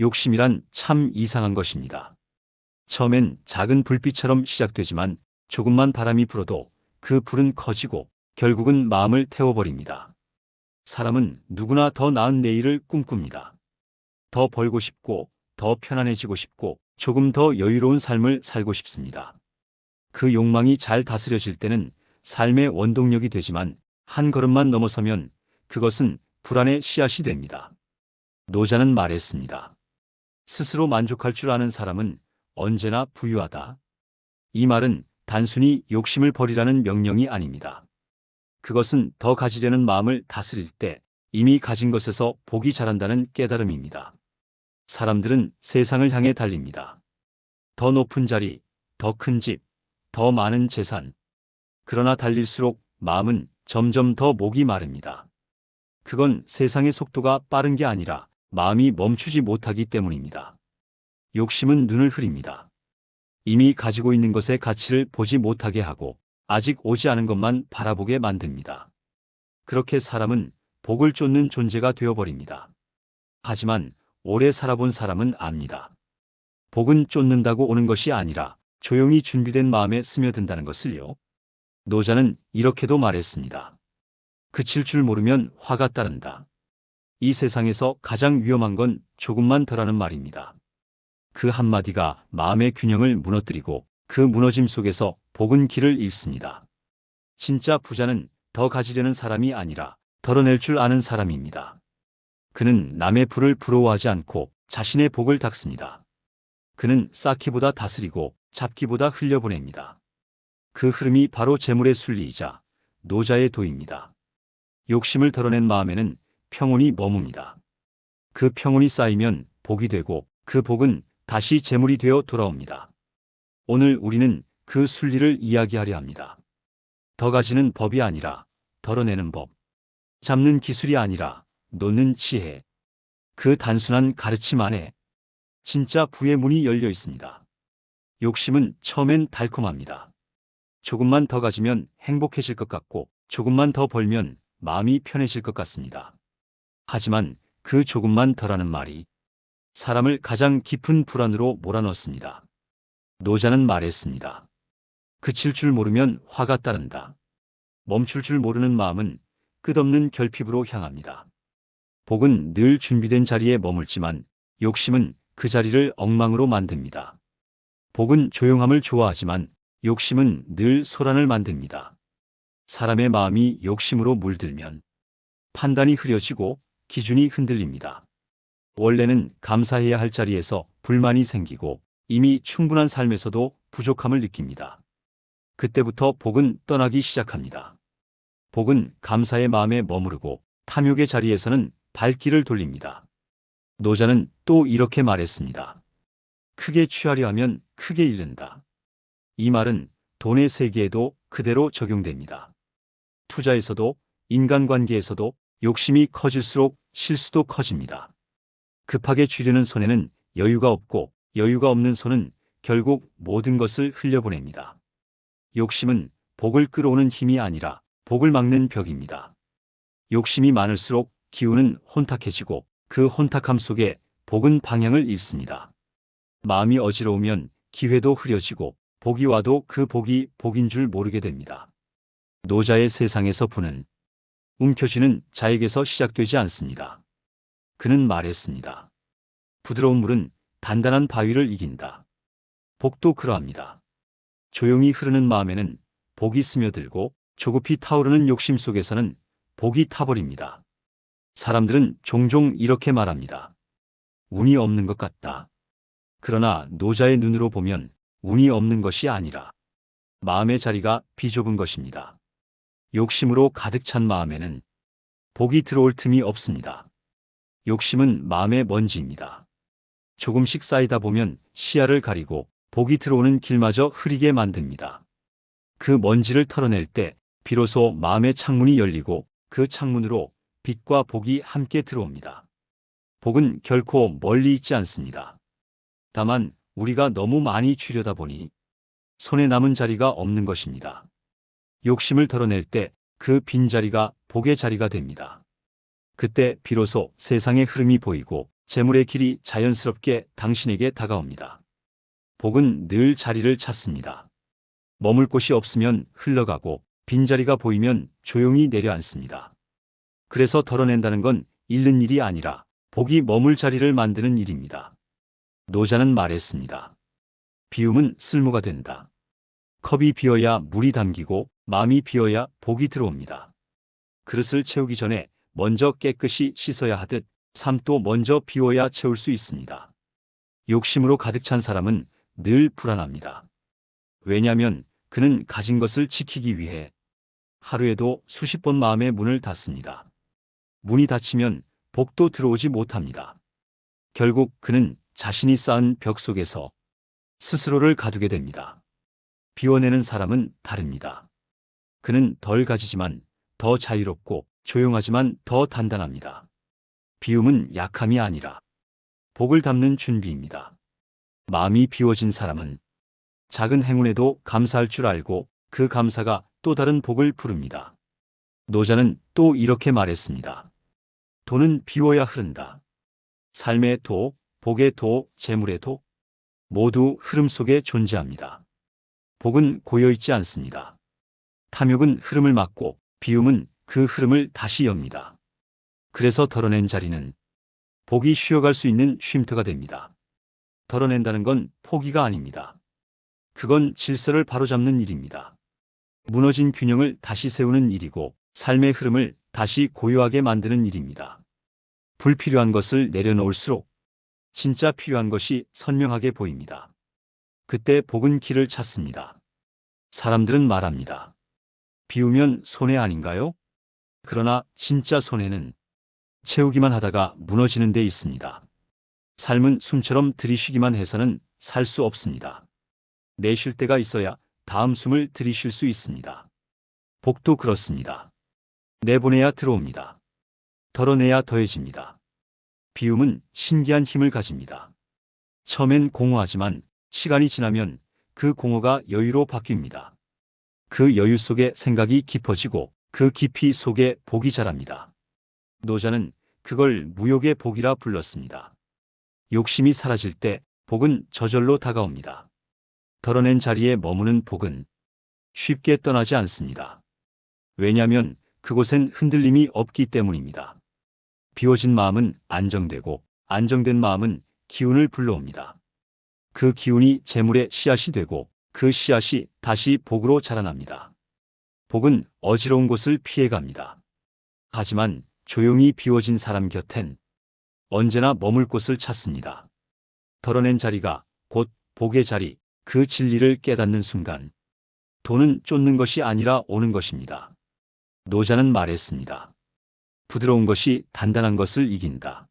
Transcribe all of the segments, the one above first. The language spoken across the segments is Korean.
욕심이란 참 이상한 것입니다. 처음엔 작은 불빛처럼 시작되지만 조금만 바람이 불어도 그 불은 커지고 결국은 마음을 태워버립니다. 사람은 누구나 더 나은 내일을 꿈꿉니다. 더 벌고 싶고, 더 편안해지고 싶고, 조금 더 여유로운 삶을 살고 싶습니다. 그 욕망이 잘 다스려질 때는 삶의 원동력이 되지만 한 걸음만 넘어서면 그것은 불안의 씨앗이 됩니다. 노자는 말했습니다. 스스로 만족할 줄 아는 사람은 언제나 부유하다. 이 말은 단순히 욕심을 버리라는 명령이 아닙니다. 그것은 더 가지려는 마음을 다스릴 때 이미 가진 것에서 복이 자란다는 깨달음입니다. 사람들은 세상을 향해 달립니다. 더 높은 자리, 더 큰 집, 더 많은 재산. 그러나 달릴수록 마음은 점점 더 목이 마릅니다. 그건 세상의 속도가 빠른 게 아니라 마음이 멈추지 못하기 때문입니다. 욕심은 눈을 흐립니다. 이미 가지고 있는 것의 가치를 보지 못하게 하고 아직 오지 않은 것만 바라보게 만듭니다. 그렇게 사람은 복을 쫓는 존재가 되어버립니다. 하지만 오래 살아본 사람은 압니다. 복은 쫓는다고 오는 것이 아니라 조용히 준비된 마음에 스며든다는 것을요. 노자는 이렇게도 말했습니다. 그칠 줄 모르면 화가 따른다. 이 세상에서 가장 위험한 건 조금만 덜하는 말입니다. 그 한마디가 마음의 균형을 무너뜨리고 그 무너짐 속에서 복은 길을 잃습니다. 진짜 부자는 더 가지려는 사람이 아니라 덜어낼 줄 아는 사람입니다. 그는 남의 부를 부러워하지 않고 자신의 복을 닦습니다. 그는 쌓기보다 다스리고 잡기보다 흘려보냅니다. 그 흐름이 바로 재물의 순리이자 노자의 도입니다. 욕심을 덜어낸 마음에는 평온이 머뭅니다. 그 평온이 쌓이면 복이 되고 그 복은 다시 재물이 되어 돌아옵니다. 오늘 우리는 그 순리를 이야기하려 합니다. 더 가지는 법이 아니라 덜어내는 법. 잡는 기술이 아니라 놓는 지혜. 그 단순한 가르침 안에 진짜 부의 문이 열려 있습니다. 욕심은 처음엔 달콤합니다. 조금만 더 가지면 행복해질 것 같고 조금만 더 벌면 마음이 편해질 것 같습니다. 하지만 그 조금만 더라는 말이 사람을 가장 깊은 불안으로 몰아넣습니다. 노자는 말했습니다. 그칠 줄 모르면 화가 따른다. 멈출 줄 모르는 마음은 끝없는 결핍으로 향합니다. 복은 늘 준비된 자리에 머물지만 욕심은 그 자리를 엉망으로 만듭니다. 복은 조용함을 좋아하지만 욕심은 늘 소란을 만듭니다. 사람의 마음이 욕심으로 물들면 판단이 흐려지고 기준이 흔들립니다. 원래는 감사해야 할 자리에서 불만이 생기고 이미 충분한 삶에서도 부족함을 느낍니다. 그때부터 복은 떠나기 시작합니다. 복은 감사의 마음에 머무르고 탐욕의 자리에서는 발길을 돌립니다. 노자는 또 이렇게 말했습니다. 크게 취하려 하면 크게 잃는다. 이 말은 돈의 세계에도 그대로 적용됩니다. 투자에서도 인간관계에서도 욕심이 커질수록 실수도 커집니다. 급하게 쥐려는 손에는 여유가 없고 여유가 없는 손은 결국 모든 것을 흘려보냅니다. 욕심은 복을 끌어오는 힘이 아니라 복을 막는 벽입니다. 욕심이 많을수록 기운은 혼탁해지고 그 혼탁함 속에 복은 방향을 잃습니다. 마음이 어지러우면 기회도 흐려지고 복이 와도 그 복이 복인 줄 모르게 됩니다. 노자의 세상에서 부는 움켜쥐는 자에게서 시작되지 않습니다. 그는 말했습니다. 부드러운 물은 단단한 바위를 이긴다. 복도 그러합니다. 조용히 흐르는 마음에는 복이 스며들고 조급히 타오르는 욕심 속에서는 복이 타버립니다. 사람들은 종종 이렇게 말합니다. 운이 없는 것 같다. 그러나 노자의 눈으로 보면 운이 없는 것이 아니라 마음의 자리가 비좁은 것입니다. 욕심으로 가득 찬 마음에는 복이 들어올 틈이 없습니다. 욕심은 마음의 먼지입니다. 조금씩 쌓이다 보면 시야를 가리고 복이 들어오는 길마저 흐리게 만듭니다. 그 먼지를 털어낼 때 비로소 마음의 창문이 열리고 그 창문으로 빛과 복이 함께 들어옵니다. 복은 결코 멀리 있지 않습니다. 다만 우리가 너무 많이 쥐려다 보니 손에 남은 자리가 없는 것입니다. 욕심을 덜어낼 때 그 빈자리가 복의 자리가 됩니다. 그때 비로소 세상의 흐름이 보이고 재물의 길이 자연스럽게 당신에게 다가옵니다. 복은 늘 자리를 찾습니다. 머물 곳이 없으면 흘러가고 빈자리가 보이면 조용히 내려앉습니다. 그래서 덜어낸다는 건 잃는 일이 아니라 복이 머물 자리를 만드는 일입니다. 노자는 말했습니다. 비움은 쓸모가 된다. 컵이 비어야 물이 담기고 마음이 비어야 복이 들어옵니다. 그릇을 채우기 전에 먼저 깨끗이 씻어야 하듯 삶도 먼저 비워야 채울 수 있습니다. 욕심으로 가득 찬 사람은 늘 불안합니다. 왜냐하면 그는 가진 것을 지키기 위해 하루에도 수십 번 마음의 문을 닫습니다. 문이 닫히면 복도 들어오지 못합니다. 결국 그는 자신이 쌓은 벽 속에서 스스로를 가두게 됩니다. 비워내는 사람은 다릅니다. 그는 덜 가지지만 더 자유롭고 조용하지만 더 단단합니다. 비움은 약함이 아니라 복을 담는 준비입니다. 마음이 비워진 사람은 작은 행운에도 감사할 줄 알고 그 감사가 또 다른 복을 부릅니다. 노자는 또 이렇게 말했습니다. 도는 비워야 흐른다. 삶의 도, 복의 도, 재물의 도 모두 흐름 속에 존재합니다. 복은 고여있지 않습니다. 탐욕은 흐름을 막고 비움은 그 흐름을 다시 엽니다. 그래서 덜어낸 자리는 복이 쉬어갈 수 있는 쉼터가 됩니다. 덜어낸다는 건 포기가 아닙니다. 그건 질서를 바로잡는 일입니다. 무너진 균형을 다시 세우는 일이고 삶의 흐름을 다시 고요하게 만드는 일입니다. 불필요한 것을 내려놓을수록 진짜 필요한 것이 선명하게 보입니다. 그때 복은 길을 찾습니다. 사람들은 말합니다. 비우면 손해 아닌가요? 그러나 진짜 손해는 채우기만 하다가 무너지는 데 있습니다. 삶은 숨처럼 들이쉬기만 해서는 살 수 없습니다. 내쉴 때가 있어야 다음 숨을 들이쉴 수 있습니다. 복도 그렇습니다. 내보내야 들어옵니다. 덜어내야 더해집니다. 비움은 신기한 힘을 가집니다. 처음엔 공허하지만 시간이 지나면 그 공허가 여유로 바뀝니다. 그 여유 속에 생각이 깊어지고 그 깊이 속에 복이 자랍니다. 노자는 그걸 무욕의 복이라 불렀습니다. 욕심이 사라질 때 복은 저절로 다가옵니다. 덜어낸 자리에 머무는 복은 쉽게 떠나지 않습니다. 왜냐하면 그곳엔 흔들림이 없기 때문입니다. 비워진 마음은 안정되고 안정된 마음은 기운을 불러옵니다. 그 기운이 재물의 씨앗이 되고 그 씨앗이 다시 복으로 자라납니다. 복은 어지러운 곳을 피해갑니다. 하지만 조용히 비워진 사람 곁엔 언제나 머물 곳을 찾습니다. 덜어낸 자리가 곧 복의 자리, 그 진리를 깨닫는 순간 도는 쫓는 것이 아니라 오는 것입니다. 노자는 말했습니다. 부드러운 것이 단단한 것을 이긴다.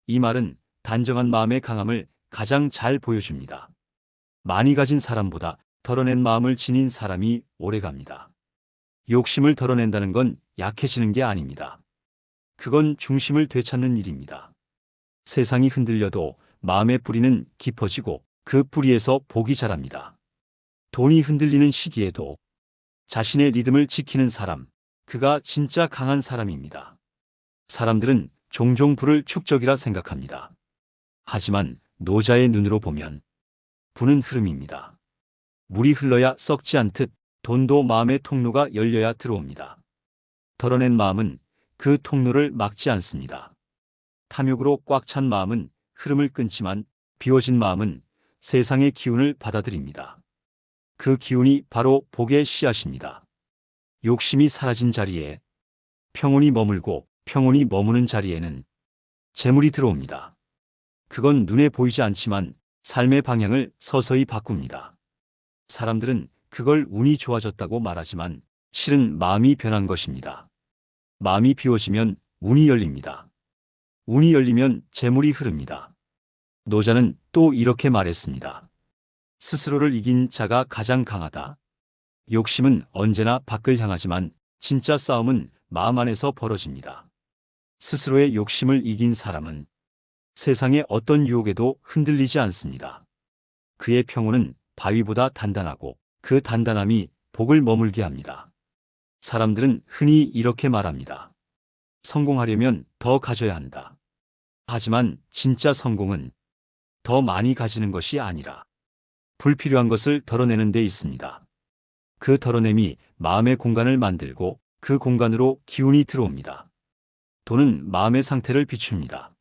이 말은 단정한 마음의 강함을 가장 잘 보여줍니다. 많이 가진 사람보다 덜어낸 마음을 지닌 사람이 오래갑니다. 욕심을 덜어낸다는 건 약해지는 게 아닙니다. 그건 중심을 되찾는 일입니다. 세상이 흔들려도 마음의 뿌리는 깊어지고 그 뿌리에서 복이 자랍니다. 돈이 흔들리는 시기에도 자신의 리듬을 지키는 사람, 그가 진짜 강한 사람입니다. 사람들은 종종 불을 축적이라 생각합니다. 하지만 노자의 눈으로 보면 불은 흐름입니다. 물이 흘러야 썩지 않듯 돈도 마음의 통로가 열려야 들어옵니다. 덜어낸 마음은 그 통로를 막지 않습니다. 탐욕으로 꽉 찬 마음은 흐름을 끊지만 비워진 마음은 세상의 기운을 받아들입니다. 그 기운이 바로 복의 씨앗입니다. 욕심이 사라진 자리에 평온이 머물고 평온이 머무는 자리에는 재물이 들어옵니다. 그건 눈에 보이지 않지만 삶의 방향을 서서히 바꿉니다. 사람들은 그걸 운이 좋아졌다고 말하지만 실은 마음이 변한 것입니다. 마음이 비워지면 운이 열립니다. 운이 열리면 재물이 흐릅니다. 노자는 또 이렇게 말했습니다. 스스로를 이긴 자가 가장 강하다. 욕심은 언제나 밖을 향하지만 진짜 싸움은 마음 안에서 벌어집니다. 스스로의 욕심을 이긴 사람은 세상의 어떤 유혹에도 흔들리지 않습니다. 그의 평온은 바위보다 단단하고 그 단단함이 복을 머물게 합니다. 사람들은 흔히 이렇게 말합니다. 성공하려면 더 가져야 한다. 하지만 진짜 성공은 더 많이 가지는 것이 아니라 불필요한 것을 덜어내는 데 있습니다. 그 덜어냄이 마음의 공간을 만들고 그 공간으로 기운이 들어옵니다. 돈은 마음의 상태를 비춥니다.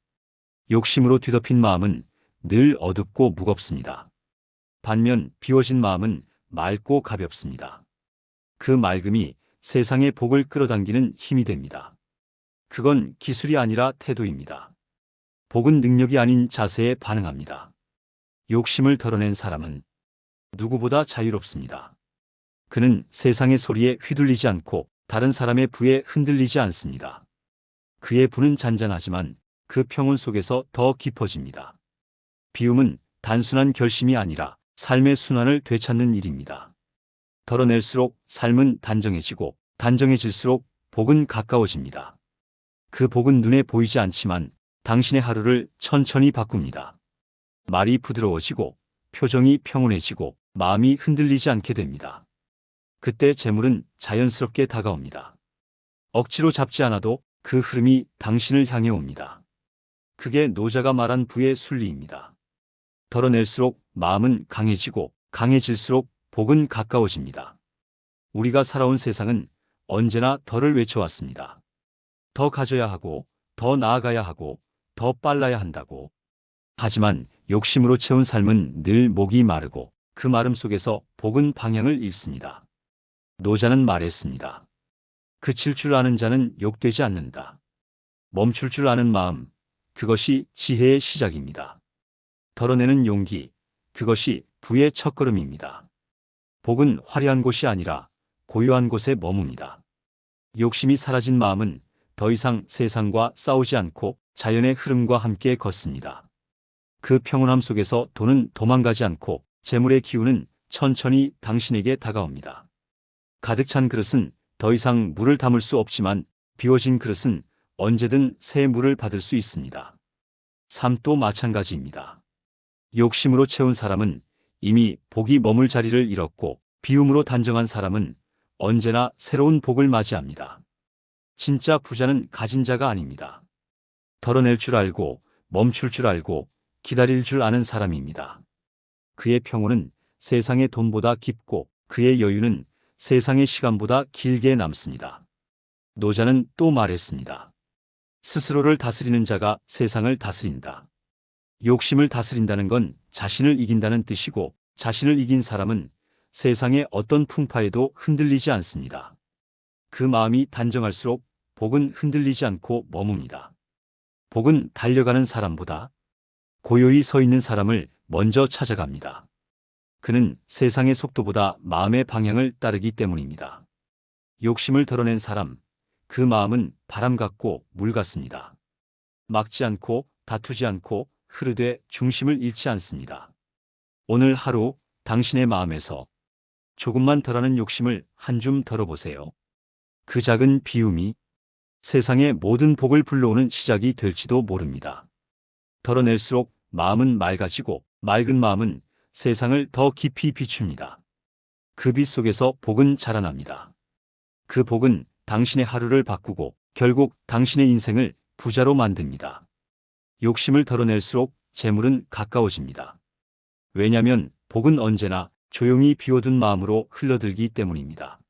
욕심으로 뒤덮인 마음은 늘 어둡고 무겁습니다. 반면 비워진 마음은 맑고 가볍습니다. 그 맑음이 세상의 복을 끌어당기는 힘이 됩니다. 그건 기술이 아니라 태도입니다. 복은 능력이 아닌 자세에 반응합니다. 욕심을 덜어낸 사람은 누구보다 자유롭습니다. 그는 세상의 소리에 휘둘리지 않고 다른 사람의 부에 흔들리지 않습니다. 그의 부는 잔잔하지만 그 평온 속에서 더 깊어집니다. 비움은 단순한 결심이 아니라 삶의 순환을 되찾는 일입니다. 덜어낼수록 삶은 단정해지고 단정해질수록 복은 가까워집니다. 그 복은 눈에 보이지 않지만 당신의 하루를 천천히 바꿉니다. 말이 부드러워지고 표정이 평온해지고 마음이 흔들리지 않게 됩니다. 그때 재물은 자연스럽게 다가옵니다. 억지로 잡지 않아도 그 흐름이 당신을 향해 옵니다. 그게 노자가 말한 부의 순리입니다. 덜어낼수록 마음은 강해지고 강해질수록 복은 가까워집니다. 우리가 살아온 세상은 언제나 덜을 외쳐왔습니다. 더 가져야 하고, 더 나아가야 하고, 더 빨라야 한다고. 하지만 욕심으로 채운 삶은 늘 목이 마르고 그 마름 속에서 복은 방향을 잃습니다. 노자는 말했습니다. 그칠 줄 아는 자는 욕되지 않는다. 멈출 줄 아는 마음, 그것이 지혜의 시작입니다. 덜어내는 용기, 그것이 부의 첫걸음입니다. 복은 화려한 곳이 아니라 고요한 곳에 머뭅니다. 욕심이 사라진 마음은 더 이상 세상과 싸우지 않고 자연의 흐름과 함께 걷습니다. 그 평온함 속에서 돈은 도망가지 않고 재물의 기운은 천천히 당신에게 다가옵니다. 가득 찬 그릇은 더 이상 물을 담을 수 없지만 비워진 그릇은 언제든 새 물을 받을 수 있습니다. 삶도 마찬가지입니다. 욕심으로 채운 사람은 이미 복이 머물 자리를 잃었고 비움으로 단정한 사람은 언제나 새로운 복을 맞이합니다. 진짜 부자는 가진 자가 아닙니다. 덜어낼 줄 알고 멈출 줄 알고 기다릴 줄 아는 사람입니다. 그의 평온은 세상의 돈보다 깊고 그의 여유는 세상의 시간보다 길게 남습니다. 노자는 또 말했습니다. 스스로를 다스리는 자가 세상을 다스린다. 욕심을 다스린다는 건 자신을 이긴다는 뜻이고 자신을 이긴 사람은 세상의 어떤 풍파에도 흔들리지 않습니다. 그 마음이 단정할수록 복은 흔들리지 않고 머뭅니다. 복은 달려가는 사람보다 고요히 서 있는 사람을 먼저 찾아갑니다. 그는 세상의 속도보다 마음의 방향을 따르기 때문입니다. 욕심을 덜어낸 사람, 그 마음은 바람 같고 물 같습니다. 막지 않고 다투지 않고 흐르되 중심을 잃지 않습니다. 오늘 하루 당신의 마음에서 조금만 덜하는 욕심을 한 줌 덜어보세요. 그 작은 비움이 세상의 모든 복을 불러오는 시작이 될지도 모릅니다. 덜어낼수록 마음은 맑아지고 맑은 마음은 세상을 더 깊이 비춥니다. 그 빛 속에서 복은 자라납니다. 그 복은 당신의 하루를 바꾸고 결국 당신의 인생을 부자로 만듭니다. 욕심을 덜어낼수록 재물은 가까워집니다. 왜냐하면 복은 언제나 조용히 비워둔 마음으로 흘러들기 때문입니다.